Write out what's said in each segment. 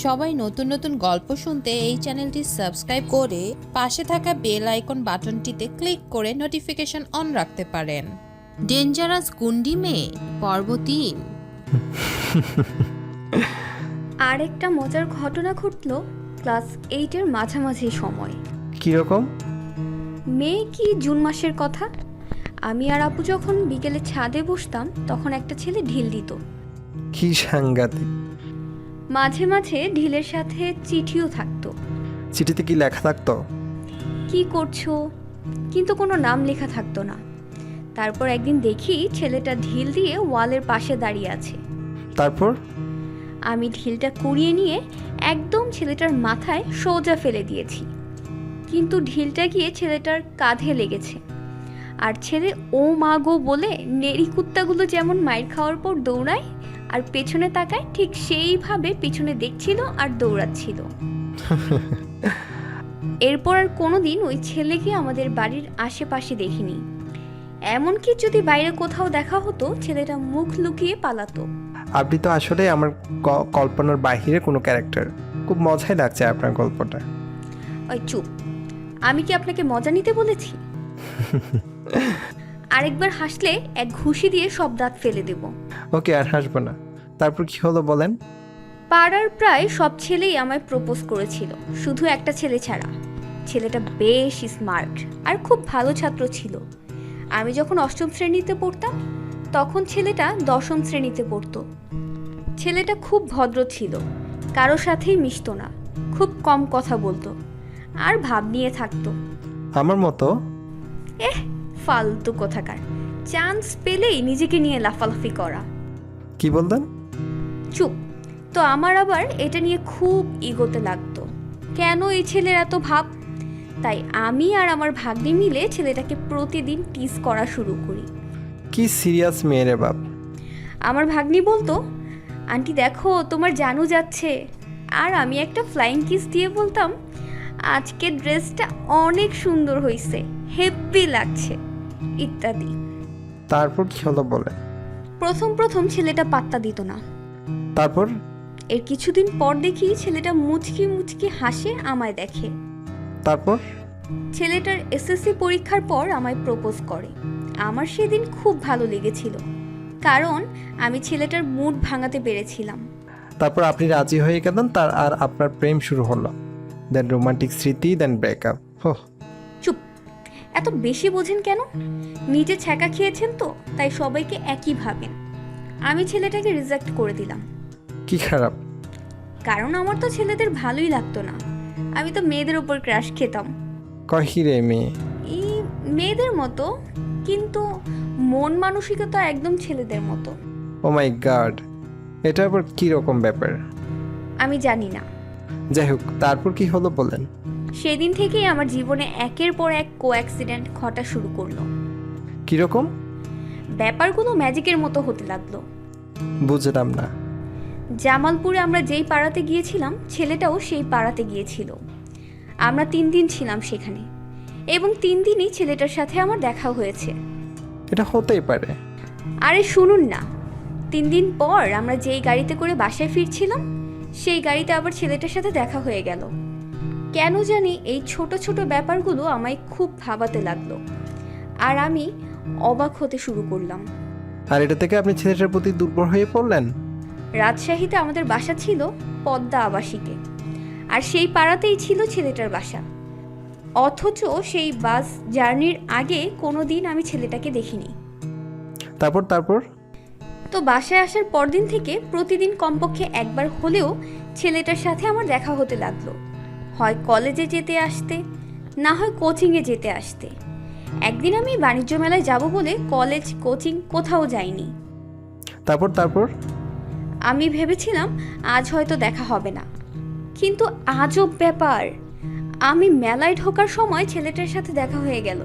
সবাই নতুন নতুন গল্প শুনতে এই চ্যানেলটি সাবস্ক্রাইব করে পাশে থাকা বেল আইকন বাটনটিতে ক্লিক করে নোটিফিকেশন অন রাখতে পারেন। ডেঞ্জারাস গুন্ডি মেয়ে পর্ব ৩। আরেকটা মজার ঘটনা ঘটলো ক্লাস 8-এর মাঝামাঝি সময়। কিরকম? মে কি জুন মাসের কথা। আমি আর আপু যখন বিকেলে ছাদে বসতাম তখন একটা ছেলে ঢিল দিত। কি সাংঘাতিক! মাঝে মাঝে ঢিলের সাথে চিঠিও থাকতো। চিঠিতে কি লেখা থাকতো? কি করছো, কিন্তু কোনো নাম লেখা থাকতো না। তারপর একদিন দেখি ছেলেটা ঢিল দিয়ে ওয়ালের পাশে দাঁড়িয়ে আছে। তারপর? আমি ঢিলটা কুড়িয়ে নিয়ে একদম ছেলেটার মাথায় সোজা ফেলে দিয়েছি, কিন্তু ঢিলটা গিয়ে ছেলেটার কাঁধে লেগেছে। আর ছেলে ও মা গো বলে নেড়ি কুত্তাগুলো যেমন মাইর খাওয়ার পর দৌড়ায় আর পেছনে তাকায়, ঠিক সেইভাবে পিছনে দেখছিল আর দৌড়াচ্ছিল। এরপর আর কোনোদিন ওই ছেলেকে আমাদের বাড়ির আশেপাশে দেখিনি। এমনকি যদি বাইরে কোথাও দেখা হতো ছেলেটা মুখ লুকিয়ে পালাতো। আপনি তো আসলে আমার কল্পনার বাহিরে কোনো ক্যারেক্টার। খুব মজাই লাগছে আপনার গল্পটা। ওই চুপ, আমি কি আপনাকে মজা নিতে বলেছি? আরেকবার হাসলে এক ঘুষি দিয়ে সব দাঁত ফেলে দেব। ওকে, আর হাসবো না। তারপর কি হলো বলেন? পাড়ার প্রায় সব ছেলেই আমায় প্রপোজ করেছিল, শুধু একটা ছেলে ছাড়া। ছেলেটা বেশ স্মার্ট আর খুব ভালো ছাত্র ছিল। আমি যখন 8ম শ্রেণীতে পড়তাম তখন ছেলেটা 10ম শ্রেণীতে পড়তো। ছেলেটা খুব ভদ্র ছিল, কারো সাথেই মিশতো না, খুব কম কথা বলতো আর ভাব নিয়ে থাকতো। আমার মতো? ফালতু কোথাকার, চান্স পেলেই নিজেকে নিয়ে লাফালাফি করা। কি বললেন? চুপ। তো আমার আবার এটা নিয়ে খুব ইগোতে লাগতো, কেন এই ছেলের এত ভাব। তাই আমি আর আমার ভাগ্নি মিলে ছেলেটাকে প্রতিদিন টিজ করা শুরু করি। কি সিরিয়াস মেয়ে রে বাপ! আমার ভাগ্নি বলতো, আন্টি দেখো তোমার জানু যাচ্ছে, আর আমি একটা ফ্লাইং কিস দিয়ে বলতাম, আজকের ড্রেসটা অনেক সুন্দর হয়েছে, হেব্বি লাগছে, ইত্যাদি। তারপর কি হলো বলে? প্রথম ছেলেটা পাত্তা দিত না। তারপর? এর কিছুদিন পর দেখি ছেলেটা মুচকি মুচকি হাসে, আমায় দেখে। তারপর? ছেলেটার এসএসসি পরীক্ষার পর আমায় প্রপোজ করে। আমার সেদিন খুব ভালো লেগেছিল, কারণ আমি ছেলেটার মুড ভাঙাতে পেরেছিলাম। তারপর আপনি রাজি হয়ে গেলেন, তার আর আপনার প্রেম শুরু হলো। দেন রোমান্টিক স্মৃতি, দেন ব্রেকআপ। চুপ, এত বেশি বোঝেন কেন? নিজে ছ্যাঁকা খেয়েছেন তো, তাই সবাইকে একই ভাবেন। আমি ছেলেটাকে রিজেক্ট করে দিলাম। কি খারাপ? কারণ আমার তো ছেলেদের ভালোই লাগতো না, আমি তো মেয়েদের উপর ক্রাশ খেতাম। কহিরে মেয়ে? এই মেয়েদের মতো, কিন্তু মন মানসিকতা একদম ছেলেদের মতো। ও মাই গড, এটা আবার কি রকম ব্যাপার? আমি জানি না। যাই হোক, তারপর কি হলো বলেন? সেদিন থেকেই আমার জীবনে একের পর এক কোঅ্যাক্সিডেন্ট ঘটা শুরু করলো। কিরকম? ব্যাপারগুলো ম্যাজিকের মতো হতে লাগলো। বুঝলাম না। জামালপুরে আমরা যেই পাড়াতে গিয়েছিলাম, ছেলেটাও সেই পাড়াতে গিয়েছিল। আমরা 3 দিন ছিলাম সেখানে, এবং 3 দিনই ছেলেটার সাথে আমার দেখা হয়েছে। এটা হতেই পারে। আরে শুনুন না, 3 দিন পর আমরা যেই গাড়িতে করে বাসায় ফিরছিলাম, সেই গাড়িতে আবার ছেলেটার সাথে দেখা হয়ে গেল। কেন জানি এই ছোট ছোট ব্যাপারগুলো আমায় খুব ভাবাতে লাগলো, আর আমি অবাক হতে শুরু করলাম। আর এটা থেকে আপনি ছেলেটার প্রতি দুর্বল হয়ে পড়লেন? রাজশাহীতে আমাদের বাসা ছিল পদ্মা আবাসিকে, আর সেই পাড়াতেই ছিল ছেলেটার বাসা। অথচ সেই বাস জার্নির আগে কোনোদিন আমি ছেলেটাকে দেখিনি। তারপর? তো বাসায় আসার পরদিন থেকে প্রতিদিন কমপক্ষে একবার হলেও ছেলেটার সাথে আমার দেখা হতে লাগলো। হয় কলেজে যেতে আসতে, না হয় কোচিংয়ে যেতে আসতে। একদিন আমি বাণিজ্য মেলায় যাব বলে কলেজ কোচিং কোথাও যাইনি। তারপর? আমি ভেবেছিলাম আজ হয়তো দেখা হবে না, কিন্তু আজব ব্যাপার, আমি মেলায় ঢোকার সময় ছেলেটার সাথে দেখা হয়ে গেল।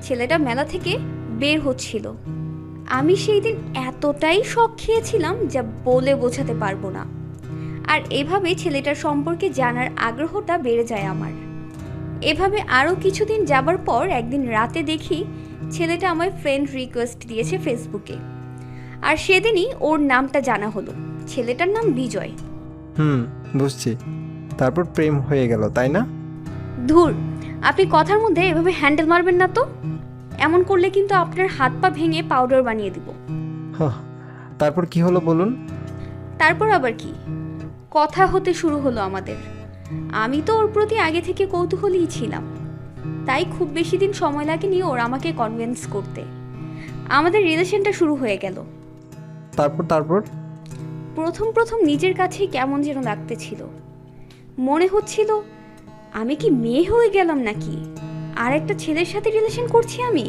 ছেলেটা মেলা থেকে বের হচ্ছিল। আমি সেই দিন এতটাই শক খেয়েছিলাম যা বলে বোঝাতে পারবো না। আর এভাবে ছেলেটার সম্পর্কে জানার আগ্রহটা বেড়ে যায় আমার। এভাবে আরও কিছুদিন যাবার পর একদিন রাতে দেখি ছেলেটা আমায় ফ্রেন্ড রিকোয়েস্ট দিয়েছে ফেসবুকে। আর সেদিনই ওর নামটা জানা হলো। ছেলেটার নাম বিজয়। বুঝছি। তারপর প্রেম হয়ে গেল, তাই না? ধুর, আপনি কথার মধ্যে এভাবে হ্যান্ডেল মারবেন না তো। এমন করলে কিন্তু আপনার হাত পা ভেঙে পাউডার বানিয়ে দিব। হাহ, তারপর কি হলো বলুন? তারপর আবার কি, কথা হতে শুরু হলো আমাদের। আমি তো ওর প্রতি আগে থেকে কৌতূহলীই ছিলাম, তাই খুব বেশি দিন সময় লাগেনি ওর আমাকে কনভিন্স করতে। আমাদের রিলেশনটা শুরু হয়ে গেল। তারপর প্রথম প্রথম নিজের কাছেই কেমন যেন লাগতেছিল। মনে হচ্ছিল আমি কি মেয়ে হয়ে গেলাম নাকি, আর একটা ছেলের সাথে রিলেশন করছি আমি।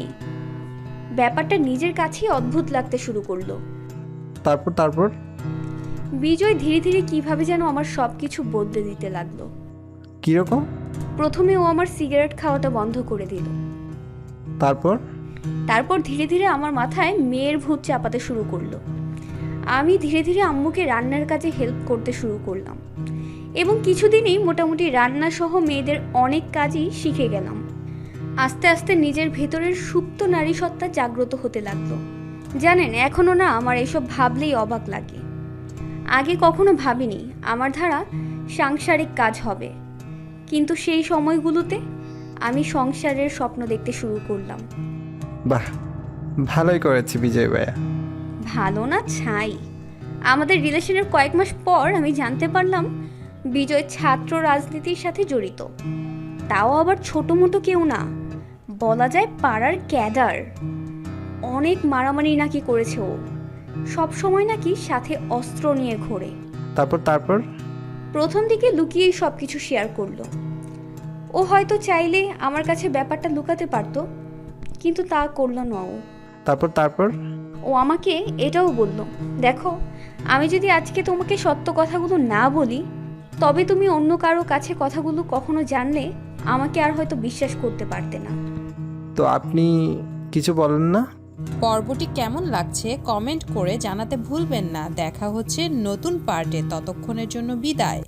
ব্যাপারটা নিজের কাছেই অদ্ভুত লাগতে শুরু করলো। তারপর বিজয় ধীরে ধীরে কিভাবে যেন আমার সব কিছু বদলে দিতে লাগলো। কীরকম? প্রথমে ও আমার সিগারেট খাওয়াটা বন্ধ করে দিল। তারপর ধীরে ধীরে আমার মাথায় মেয়ের ভূত চাপাতে শুরু করলো। আমি ধীরে ধীরে আম্মুকে রান্নার কাজে হেল্প করতে শুরু করলাম, এবং কিছুদিনই মোটামুটি রান্না সহ মেয়েদের অনেক কাজই শিখে গেলাম। আস্তে আস্তে নিজের ভেতরের সুপ্ত নারী সত্তা জাগ্রত হতে লাগলো। জানেন, এখনও না আমার এসব ভাবলেই অবাক লাগে। আগে কখনো ভাবিনি আমার দ্বারা সাংসারিক কাজ হবে, কিন্তু সেই সময়গুলোতে আমি সংসারের স্বপ্ন দেখতে শুরু করলাম। বাহ, ভালোই করেছি বিজয় ভাইয়া। ভালো না ছাই। আমাদের রিলেশনের কয়েক মাস পর আমি জানতে পারলাম বিজয় ছাত্র রাজনীতির সাথে জড়িত। তাও আবার ছোট মোটো কেউ না, বলা যায় পাড়ার ক্যাডার। অনেক মারামারি নাকি করেছে ও, সব সময় নাকি সাথে অস্ত্র নিয়ে ঘোরে। তারপর প্রথম দিকে লুকিয়েই সব কিছু শেয়ার করলো। ও হয়তো চাইলে আমার কাছে ব্যাপারটা লুকাতে পারতো, কিন্তু তা করলো না ও। তারপর ও আমাকে এটাও বলল, দেখো, আমি যদি আজকে তোমাকে সত্য কথাগুলো না বলি, তবে তুমি অন্য কারো কাছে কথাগুলো কখনো জানলে আমাকে আর হয়তো বিশ্বাস করতে পারতে না। তো আপনি কিছু বলেন না? পর্বটি কেমন লাগছে কমেন্ট করে জানাতে ভুলবেন না। দেখা হচ্ছে নতুন পার্টে, ততক্ষণের জন্য বিদায়।